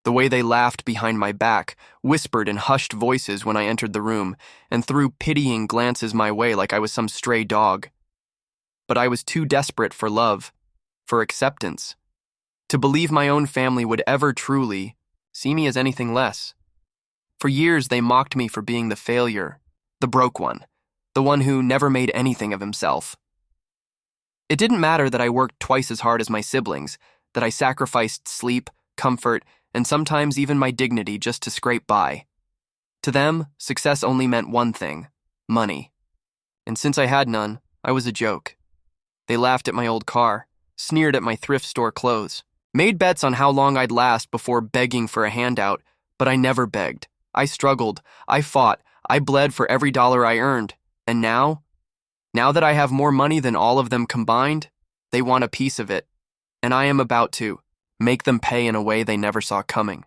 The way they laughed behind my back, whispered in hushed voices when I entered the room, and threw pitying glances my way like I was some stray dog. But I was too desperate for love, for acceptance, to believe my own family would ever truly see me as anything less. For years, they mocked me for being the failure, the broke one, the one who never made anything of himself. It didn't matter that I worked twice as hard as my siblings, that I sacrificed sleep, comfort, and sometimes even my dignity just to scrape by. To them, success only meant one thing: money. And since I had none, I was a joke. They laughed at my old car, sneered at my thrift store clothes, made bets on how long I'd last before begging for a handout, but I never begged. I struggled, I fought, I bled for every dollar I earned. And now that I have more money than all of them combined, they want a piece of it, and I am about to make them pay in a way they never saw coming.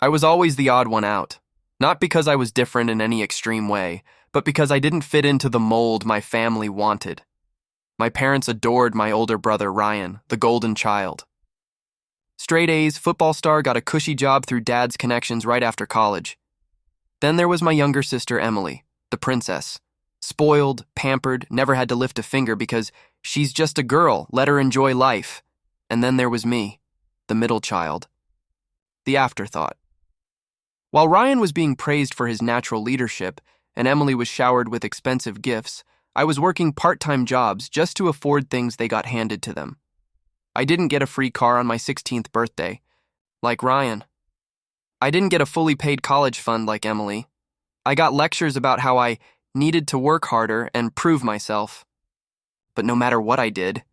I was always the odd one out, not because I was different in any extreme way, but because I didn't fit into the mold my family wanted. My parents adored my older brother Ryan, the golden child. Straight A's, football star, got a cushy job through dad's connections right after college. Then there was my younger sister Emily, the princess. Spoiled, pampered, never had to lift a finger because she's just a girl, let her enjoy life. And then there was me, the middle child, the afterthought. While Ryan was being praised for his natural leadership and Emily was showered with expensive gifts, I was working part-time jobs just to afford things they got handed to them. I didn't get a free car on my 16th birthday, like Ryan. I didn't get a fully paid college fund like Emily. I got lectures about how I needed to work harder and prove myself. But no matter what I did,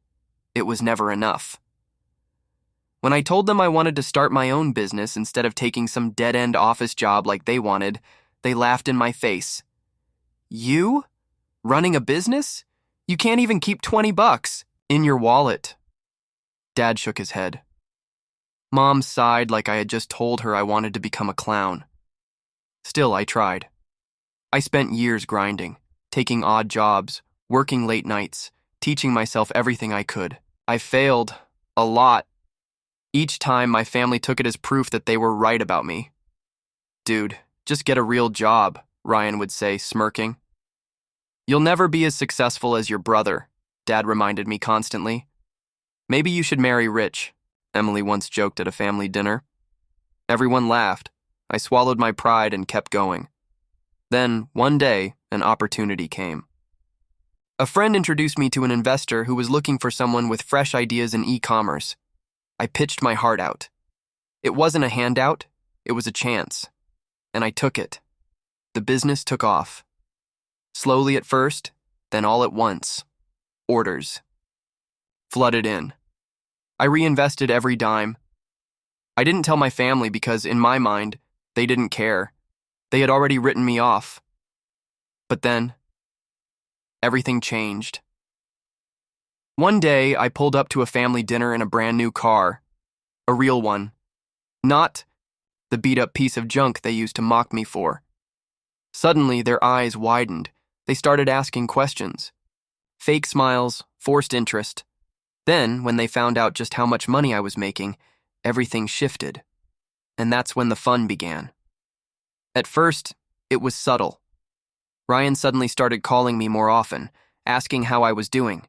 it was never enough. When I told them I wanted to start my own business instead of taking some dead-end office job like they wanted, they laughed in my face. You? Running a business? You can't even keep $20 in your wallet. Dad shook his head. Mom sighed like I had just told her I wanted to become a clown. Still, I tried. I spent years grinding, taking odd jobs, working late nights, teaching myself everything I could. I failed a lot. Each time, my family took it as proof that they were right about me. Dude, just get a real job, Ryan would say, smirking. You'll never be as successful as your brother, Dad reminded me constantly. Maybe you should marry rich, Emily once joked at a family dinner. Everyone laughed. I swallowed my pride and kept going. Then, one day, an opportunity came. A friend introduced me to an investor who was looking for someone with fresh ideas in e-commerce. I pitched my heart out. It wasn't a handout, it was a chance. And I took it. The business took off. Slowly at first, then all at once. Orders flooded in. I reinvested every dime. I didn't tell my family because, in my mind, they didn't care. They had already written me off. But then, everything changed. One day, I pulled up to a family dinner in a brand new car. A real one. Not the beat-up piece of junk they used to mock me for. Suddenly, their eyes widened. They started asking questions. Fake smiles, forced interest. Then, when they found out just how much money I was making, everything shifted. And that's when the fun began. At first, it was subtle. Ryan suddenly started calling me more often, asking how I was doing.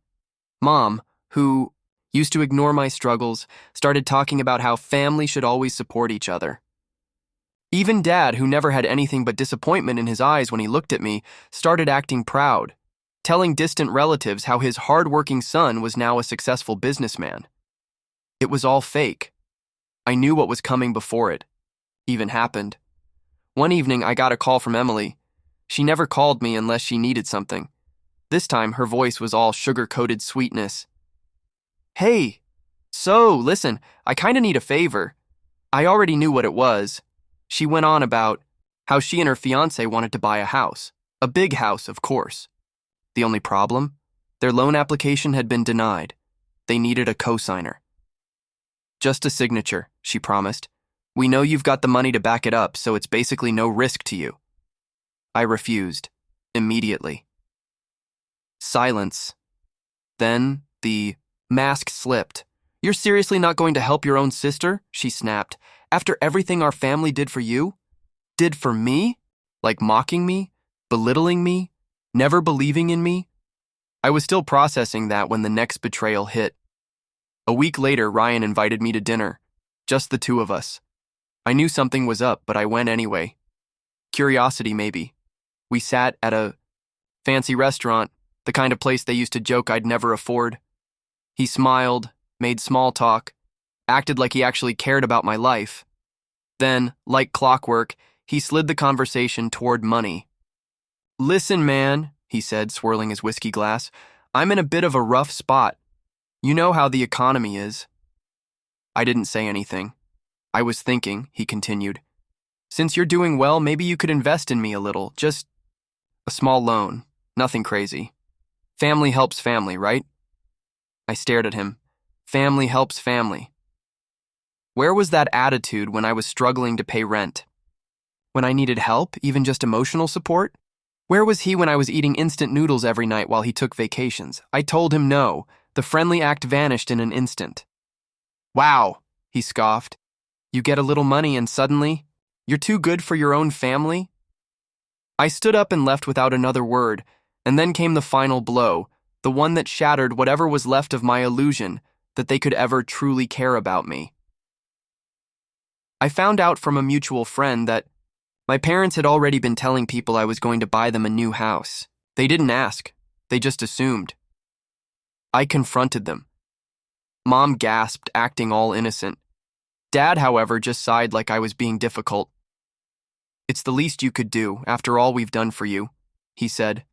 Mom, who used to ignore my struggles, started talking about how family should always support each other. Even Dad, who never had anything but disappointment in his eyes when he looked at me, started acting proud, telling distant relatives how his hard-working son was now a successful businessman. It was all fake. I knew what was coming before it even happened. One evening, I got a call from Emily. She never called me unless she needed something. This time, her voice was all sugar-coated sweetness. Hey, so, listen, I kinda need a favor. I already knew what it was. She went on about how she and her fiancé wanted to buy a house. A big house, of course. The only problem? Their loan application had been denied. They needed a cosigner. Just a signature, she promised. We know you've got the money to back it up, so it's basically no risk to you. I refused, immediately. Silence. Then the mask slipped. You're seriously not going to help your own sister? She snapped. After everything our family did for you? Did for me? Like mocking me? Belittling me? Never believing in me? I was still processing that when the next betrayal hit. A week later, Ryan invited me to dinner. Just the two of us. I knew something was up, but I went anyway. Curiosity, maybe. We sat at a fancy restaurant, the kind of place they used to joke I'd never afford. He smiled, made small talk, acted like he actually cared about my life. Then, like clockwork, he slid the conversation toward money. "Listen, man," he said, swirling his whiskey glass, "I'm in a bit of a rough spot. You know how the economy is." I didn't say anything. "I was thinking," he continued, "since you're doing well, maybe you could invest in me a little, just a small loan, nothing crazy. Family helps family, right?" I stared at him. Family helps family. Where was that attitude when I was struggling to pay rent? When I needed help, even just emotional support? Where was he when I was eating instant noodles every night while he took vacations? I told him no. The friendly act vanished in an instant. "Wow," he scoffed. "You get a little money and suddenly, you're too good for your own family?" I stood up and left without another word, and then came the final blow, the one that shattered whatever was left of my illusion that they could ever truly care about me. I found out from a mutual friend that my parents had already been telling people I was going to buy them a new house. They didn't ask. They just assumed. I confronted them. Mom gasped, acting all innocent. Dad, however, just sighed like I was being difficult. "It's the least you could do, after all we've done for you," he said.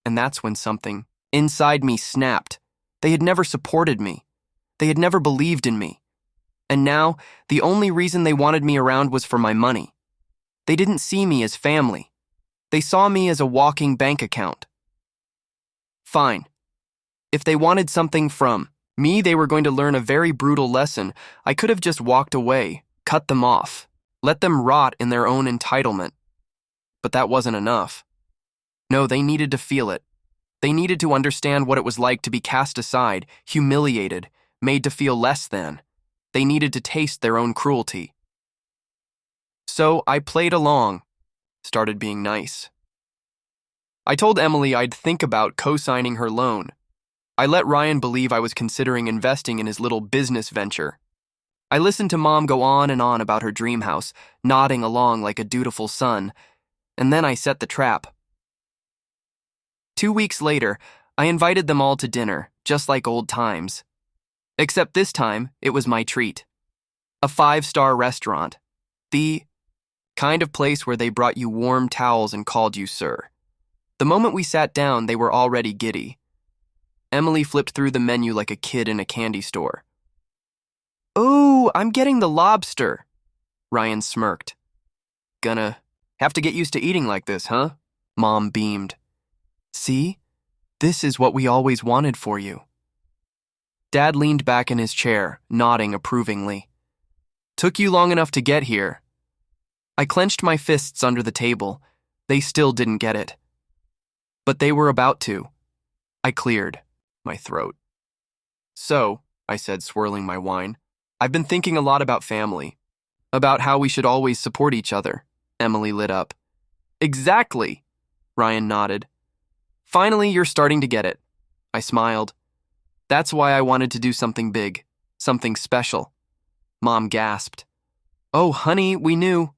And that's when something inside me snapped. They had never supported me. They had never believed in me. And now, the only reason they wanted me around was for my money. They didn't see me as family. They saw me as a walking bank account. Fine. If they wanted something from me, they were going to learn a very brutal lesson. I could have just walked away, cut them off, let them rot in their own entitlement. But that wasn't enough. No, they needed to feel it. They needed to understand what it was like to be cast aside, humiliated, made to feel less than. They needed to taste their own cruelty. So I played along, started being nice. I told Emily I'd think about co-signing her loan. I let Ryan believe I was considering investing in his little business venture. I listened to Mom go on and on about her dream house, nodding along like a dutiful son, and then I set the trap. 2 weeks later, I invited them all to dinner, just like old times. Except this time, it was my treat. A 5-star restaurant. The kind of place where they brought you warm towels and called you sir. The moment we sat down, they were already giddy. Emily flipped through the menu like a kid in a candy store. "Ooh, I'm getting the lobster," Ryan smirked. "Gonna have to get used to eating like this, huh?" Mom beamed. "See? This is what we always wanted for you." Dad leaned back in his chair, nodding approvingly. "Took you long enough to get here." I clenched my fists under the table. They still didn't get it. But they were about to. I cleared my throat. "So," I said, swirling my wine, "I've been thinking a lot about family. About how we should always support each other." Emily lit up. "Exactly," Ryan nodded. "Finally, you're starting to get it." I smiled. "That's why I wanted to do something big, something special." Mom gasped. "Oh, honey, we knew.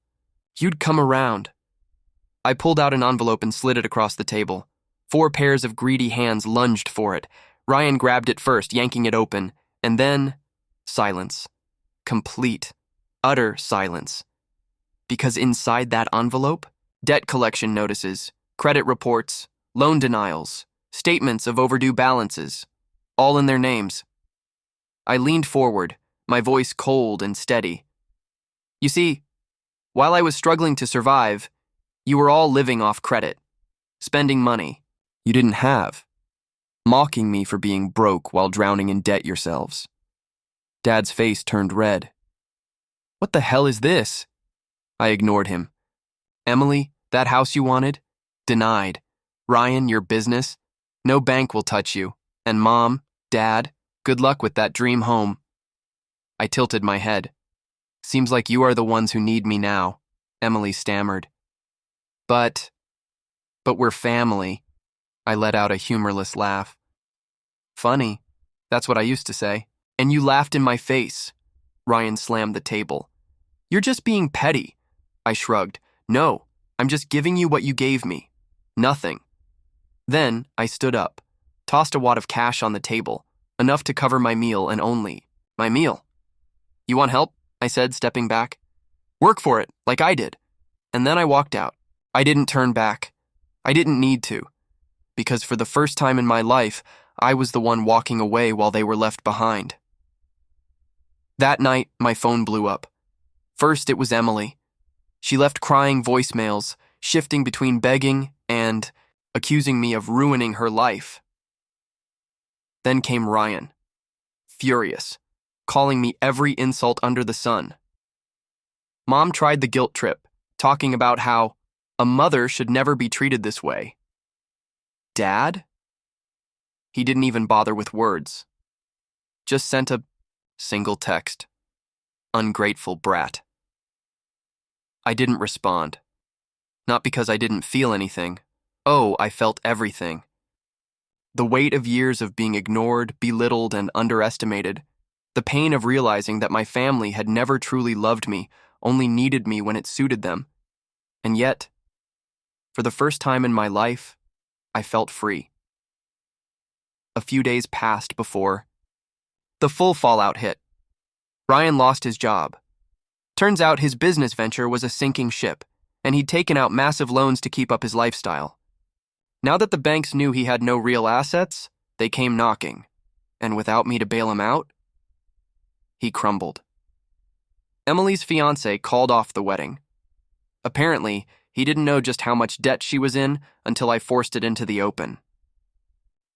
You'd come around." I pulled out an envelope and slid it across the table. 4 pairs of greedy hands lunged for it. Ryan grabbed it first, yanking it open, and then silence. Complete, utter silence. Because inside that envelope, debt collection notices, credit reports, loan denials, statements of overdue balances, all in their names. I leaned forward, my voice cold and steady. "You see, while I was struggling to survive, you were all living off credit, spending money you didn't have, mocking me for being broke while drowning in debt yourselves." Dad's face turned red. "What the hell is this?" I ignored him. "Emily, that house you wanted? Denied. Ryan, your business? No bank will touch you. And Mom, Dad, good luck with that dream home." I tilted my head. Seems like you are the ones who need me now, Emily stammered. But we're family. I let out a humorless laugh. Funny, that's what I used to say. And you laughed in my face. Ryan slammed the table. You're just being petty. I shrugged. No, I'm just giving you what you gave me. Nothing. Then I stood up, tossed a wad of cash on the table, enough to cover my meal and only my meal. You want help? I said, stepping back. Work for it, like I did. And then I walked out. I didn't turn back. I didn't need to. Because for the first time in my life, I was the one walking away while they were left behind. That night, my phone blew up. First, it was Emily. She left crying voicemails, shifting between begging and accusing me of ruining her life. Then came Ryan, furious, calling me every insult under the sun. Mom tried the guilt trip, talking about how a mother should never be treated this way. Dad? He didn't even bother with words. Just sent a single text. Ungrateful brat. I didn't respond. Not because I didn't feel anything. Oh, I felt everything. The weight of years of being ignored, belittled, and underestimated. The pain of realizing that my family had never truly loved me, only needed me when it suited them. And yet, for the first time in my life, I felt free. A few days passed before the full fallout hit. Ryan lost his job. Turns out his business venture was a sinking ship, and he'd taken out massive loans to keep up his lifestyle. Now that the banks knew he had no real assets, they came knocking, and without me to bail him out, he crumbled. Emily's fiancé called off the wedding. Apparently, he didn't know just how much debt she was in until I forced it into the open.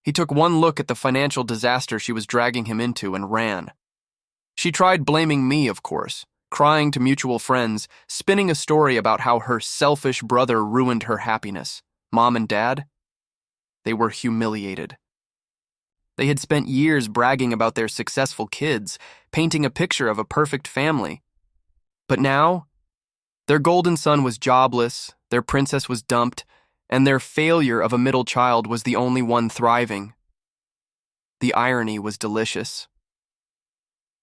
He took one look at the financial disaster she was dragging him into and ran. She tried blaming me, of course, crying to mutual friends, spinning a story about how her selfish brother ruined her happiness. Mom and Dad? They were humiliated. They had spent years bragging about their successful kids, painting a picture of a perfect family. But now, their golden son was jobless, their princess was dumped, and their failure of a middle child was the only one thriving. The irony was delicious.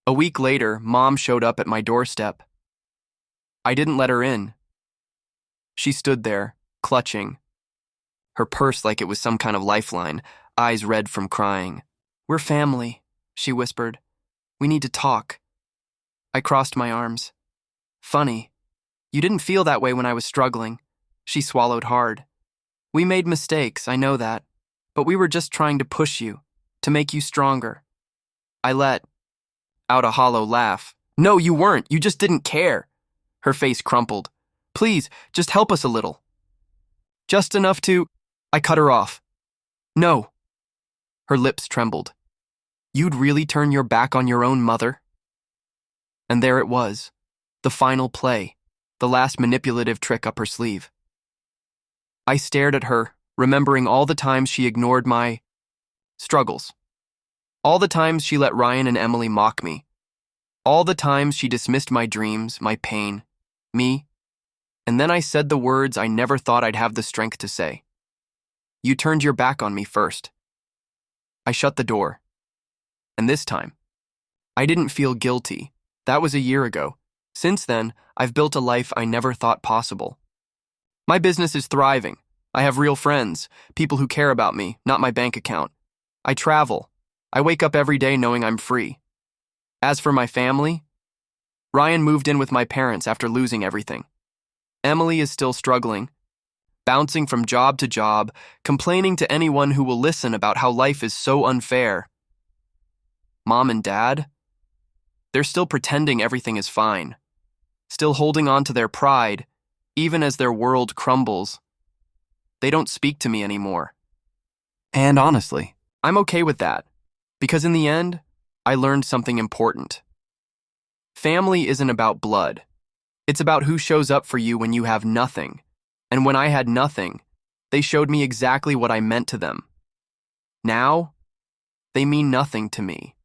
A week later, Mom showed up at my doorstep. I didn't let her in. She stood there, clutching, her purse like it was some kind of lifeline, eyes red from crying. We're family, she whispered. We need to talk. I crossed my arms. Funny. You didn't feel that way when I was struggling. She swallowed hard. We made mistakes, I know that, but we were just trying to push you, to make you stronger. I let out a hollow laugh. No, you weren't. You just didn't care. Her face crumpled. Please, just help us a little. Just enough to... I cut her off. No. Her lips trembled. You'd really turn your back on your own mother? And there it was, the final play, the last manipulative trick up her sleeve. I stared at her, remembering all the times she ignored my struggles. All the times she let Ryan and Emily mock me. All the times she dismissed my dreams, my pain, me. And then I said the words I never thought I'd have the strength to say. You turned your back on me first. I shut the door. And this time, I didn't feel guilty. That was a year ago. Since then, I've built a life I never thought possible. My business is thriving. I have real friends, people who care about me, not my bank account. I travel. I wake up every day knowing I'm free. As for my family, Ryan moved in with my parents after losing everything. Emily is still struggling, bouncing from job to job, complaining to anyone who will listen about how life is so unfair. Mom and Dad, they're still pretending everything is fine, still holding on to their pride, even as their world crumbles. They don't speak to me anymore. And honestly, I'm okay with that, because in the end, I learned something important. Family isn't about blood. It's about who shows up for you when you have nothing. And when I had nothing, they showed me exactly what I meant to them. Now, they mean nothing to me.